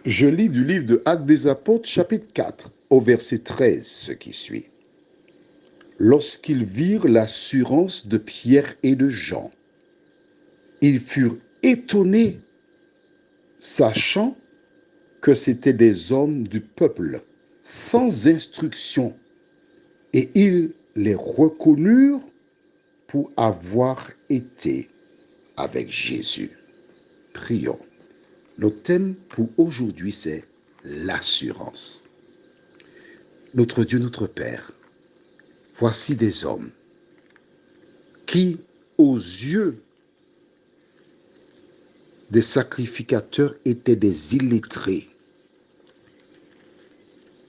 Je lis du livre de Actes des Apôtres, chapitre 4, au verset 13, ce qui suit. Lorsqu'ils virent l'assurance de Pierre et de Jean, ils furent étonnés, sachant que c'étaient des hommes du peuple, sans instruction, et ils les reconnurent pour avoir été avec Jésus. Prions. Notre thème pour aujourd'hui, c'est l'assurance. Notre Dieu, notre Père, voici des hommes qui, aux yeux des sacrificateurs, étaient des illettrés.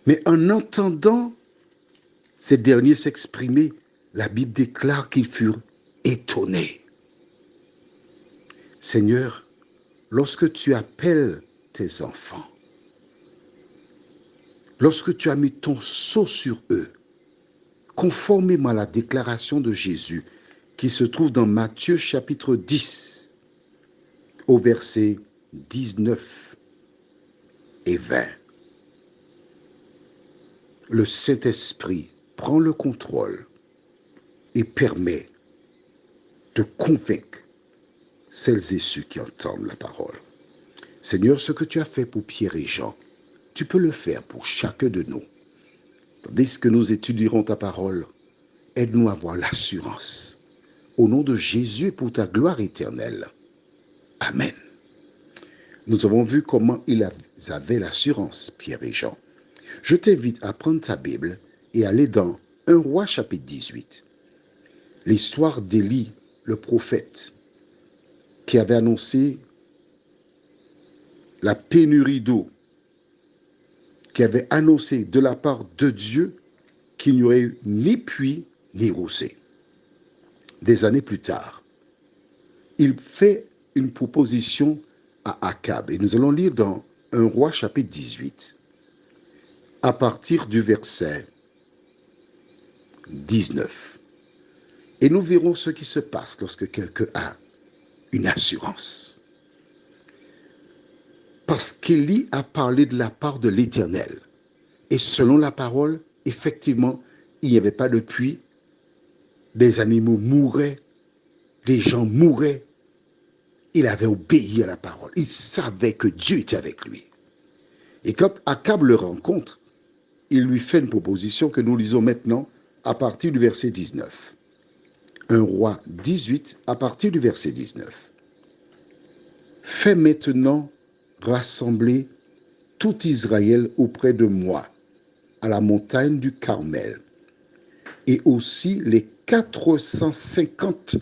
Mais en entendant ces derniers s'exprimer, la Bible déclare qu'ils furent étonnés. Seigneur, lorsque tu appelles tes enfants, lorsque tu as mis ton sceau sur eux, conformément à la déclaration de Jésus qui se trouve dans Matthieu chapitre 10, au verset 19 et 20, le Saint-Esprit prend le contrôle et permet de convaincre celles et ceux qui entendent la parole. Seigneur, ce que tu as fait pour Pierre et Jean, tu peux le faire pour chacun de nous. Tandis que nous étudierons ta parole, aide-nous à avoir l'assurance. Au nom de Jésus et pour ta gloire éternelle. Amen. Nous avons vu comment ils avaient l'assurance, Pierre et Jean. Je t'invite à prendre ta Bible et aller dans 1 Roi chapitre 18. L'histoire d'Élie, le prophète, qui avait annoncé la pénurie d'eau, qui avait annoncé de la part de Dieu qu'il n'y aurait ni puits ni rosée. Des années plus tard, il fait une proposition à Akab. Et nous allons lire dans 1 Roi chapitre 18, à partir du verset 19. Et nous verrons ce qui se passe lorsque quelqu'un a une assurance. Parce qu'Élie a parlé de la part de l'Éternel. Et selon la parole, effectivement, il n'y avait pas de puits, des animaux mouraient, des gens mouraient. Il avait obéi à la parole. Il savait que Dieu était avec lui. Et quand Akab le rencontre, il lui fait une proposition que nous lisons maintenant à partir du verset 19. 1 Roi 18 à partir du verset 19. Fais maintenant rassembler tout Israël auprès de moi, à la montagne du Carmel, et aussi les 450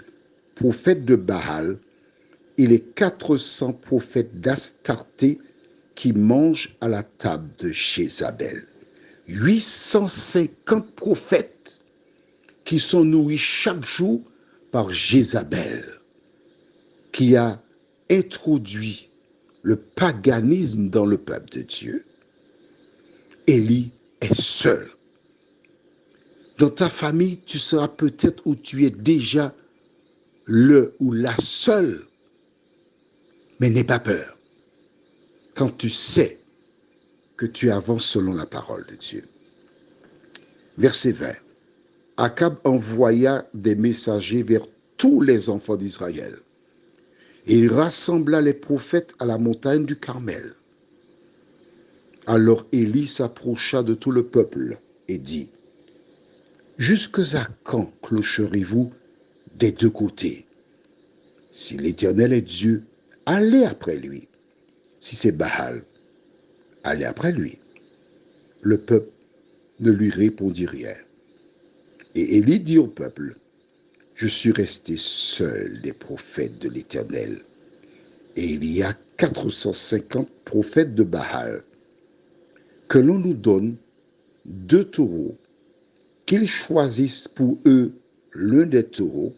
prophètes de Baal et les 400 prophètes d'Astarté qui mangent à la table de Jézabel. 850 prophètes qui sont nourris chaque jour par Jézabel, qui a introduit le paganisme dans le peuple de Dieu. Élie est seul. Dans ta famille, tu seras peut-être où tu es déjà le ou la seule. Mais n'aie pas peur quand tu sais que tu avances selon la parole de Dieu. Verset 20. Akab envoya des messagers vers tous les enfants d'Israël. Et il rassembla les prophètes à la montagne du Carmel. Alors Élie s'approcha de tout le peuple et dit, « Jusque à quand clocherez-vous des deux côtés? Si l'Éternel est Dieu, allez après lui. Si c'est Baal, allez après lui. » Le peuple ne lui répondit rien. Et Élie dit au peuple, « Je suis resté seul des prophètes de l'Éternel, et il y a 450 prophètes de Baal. Que l'on nous donne 2 taureaux, qu'ils choisissent pour eux l'un des taureaux,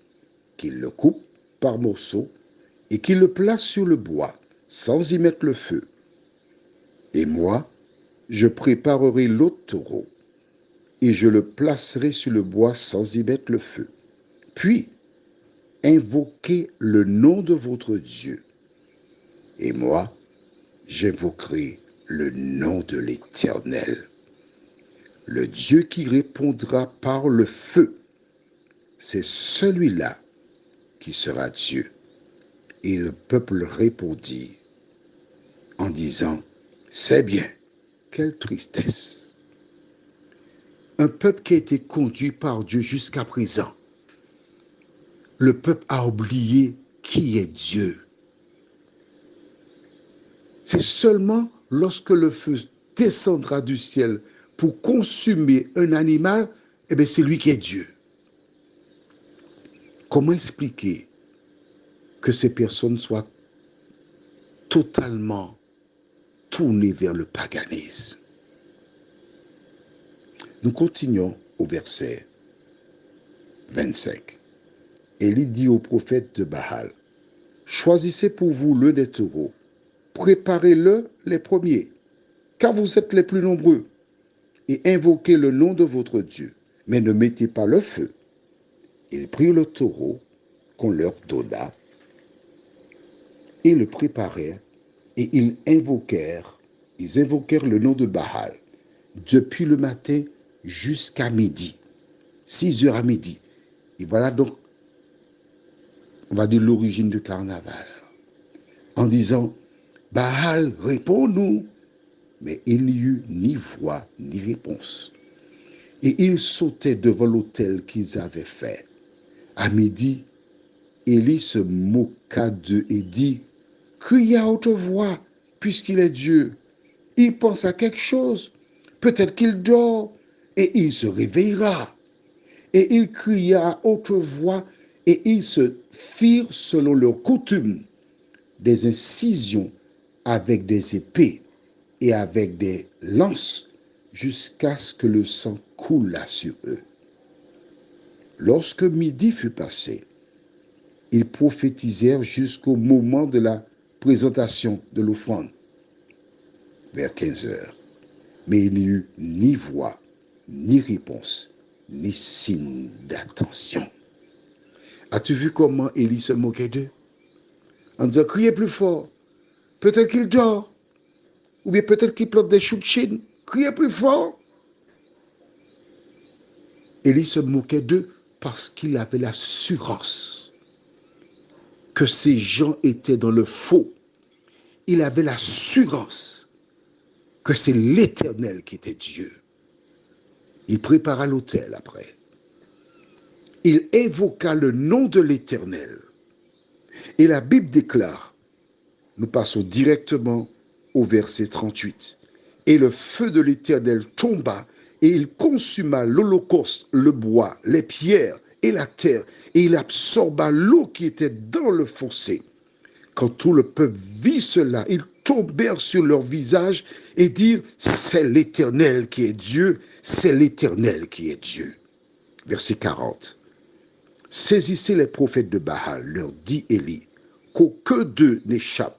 qu'ils le coupent par morceaux, et qu'ils le placent sur le bois, sans y mettre le feu. Et moi, je préparerai l'autre taureau, et je le placerai sur le bois sans y mettre le feu. Puis, invoquez le nom de votre Dieu. Et moi, j'invoquerai le nom de l'Éternel. Le Dieu qui répondra par le feu, c'est celui-là qui sera Dieu. Et le peuple répondit en disant, c'est bien, quelle tristesse. Un peuple qui a été conduit par Dieu jusqu'à présent. Le peuple a oublié qui est Dieu. C'est seulement lorsque le feu descendra du ciel pour consumer un animal, eh bien c'est lui qui est Dieu. Comment expliquer que ces personnes soient totalement tournées vers le paganisme? Nous continuons au verset 25. Élie dit au prophète de Baal, choisissez pour vous l'un des taureaux, préparez-le les premiers, car vous êtes les plus nombreux, et invoquez le nom de votre Dieu, mais ne mettez pas le feu. Ils prirent le taureau qu'on leur donna, et le préparèrent, et ils invoquèrent le nom de Baal, depuis le matin jusqu'à midi, 6 heures à midi. Et voilà donc, on va dire l'origine du carnaval, en disant, Baal, réponds-nous. Mais il n'y eut ni voix ni réponse. Et ils sautaient devant l'autel qu'ils avaient fait. À midi, Élie se moqua d'eux et dit, criez à haute voix, puisqu'il est Dieu. Il pense à quelque chose. Peut-être qu'il dort et il se réveillera. Et il cria à haute voix et ils se firent selon leur coutume des incisions avec des épées et avec des lances jusqu'à ce que le sang coulât sur eux. Lorsque midi fut passé, ils prophétisèrent jusqu'au moment de la présentation de l'offrande, vers 15 heures. Mais il n'y eut ni voix, ni réponse, ni signe d'attention. As-tu vu comment Élie se moquait d'eux? En disant, criez plus fort. Peut-être qu'il dort. Ou bien peut-être qu'il plante des choux de Chine. Criez plus fort. Élie se moquait d'eux parce qu'il avait l'assurance que ces gens étaient dans le faux. Il avait l'assurance que c'est l'Éternel qui était Dieu. Il prépara l'autel après. Il évoqua le nom de l'Éternel. Et la Bible déclare, nous passons directement au verset 38. Et le feu de l'Éternel tomba et il consuma l'holocauste, le bois, les pierres et la terre. Et il absorba l'eau qui était dans le fossé. Quand tout le peuple vit cela, ils tombèrent sur leur visage et dirent, c'est l'Éternel qui est Dieu, c'est l'Éternel qui est Dieu. Verset 40. Saisissez les prophètes de Baal, leur dit Élie, qu'aucun d'eux n'échappe.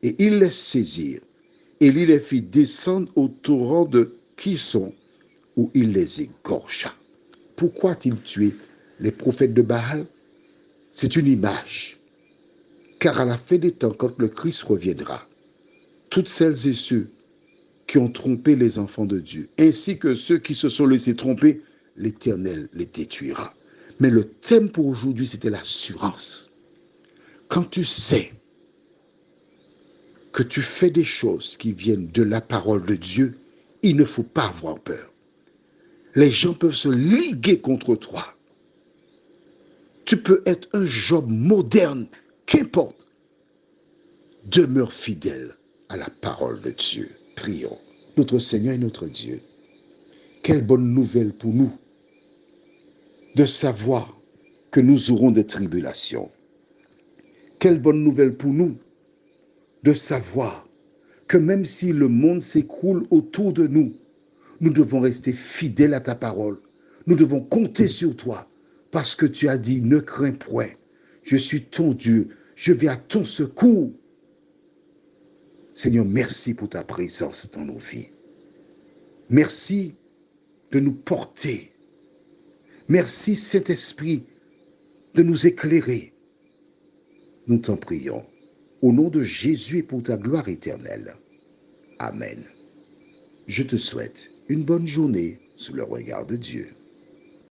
Et ils les saisirent. Élie les fit descendre au torrent de Kison, où il les égorgea. Pourquoi a-t-il tué les prophètes de Baal? C'est une image. Car à la fin des temps, quand le Christ reviendra, toutes celles et ceux qui ont trompé les enfants de Dieu, ainsi que ceux qui se sont laissés tromper, l'Éternel les détruira. Mais le thème pour aujourd'hui, c'était l'assurance. Quand tu sais que tu fais des choses qui viennent de la parole de Dieu, il ne faut pas avoir peur. Les gens peuvent se liguer contre toi. Tu peux être un Job moderne, qu'importe. Demeure fidèle à la parole de Dieu. Prions. Notre Seigneur et notre Dieu, quelle bonne nouvelle pour nous de savoir que nous aurons des tribulations. Quelle bonne nouvelle pour nous de savoir que même si le monde s'écroule autour de nous, nous devons rester fidèles à ta parole. Nous devons compter sur toi parce que tu as dit, ne crains point, je suis ton Dieu, je vais à ton secours. Seigneur, merci pour ta présence dans nos vies. Merci de nous porter. Merci, Saint-Esprit, de nous éclairer. Nous t'en prions. Au nom de Jésus et pour ta gloire éternelle. Amen. Je te souhaite une bonne journée sous le regard de Dieu.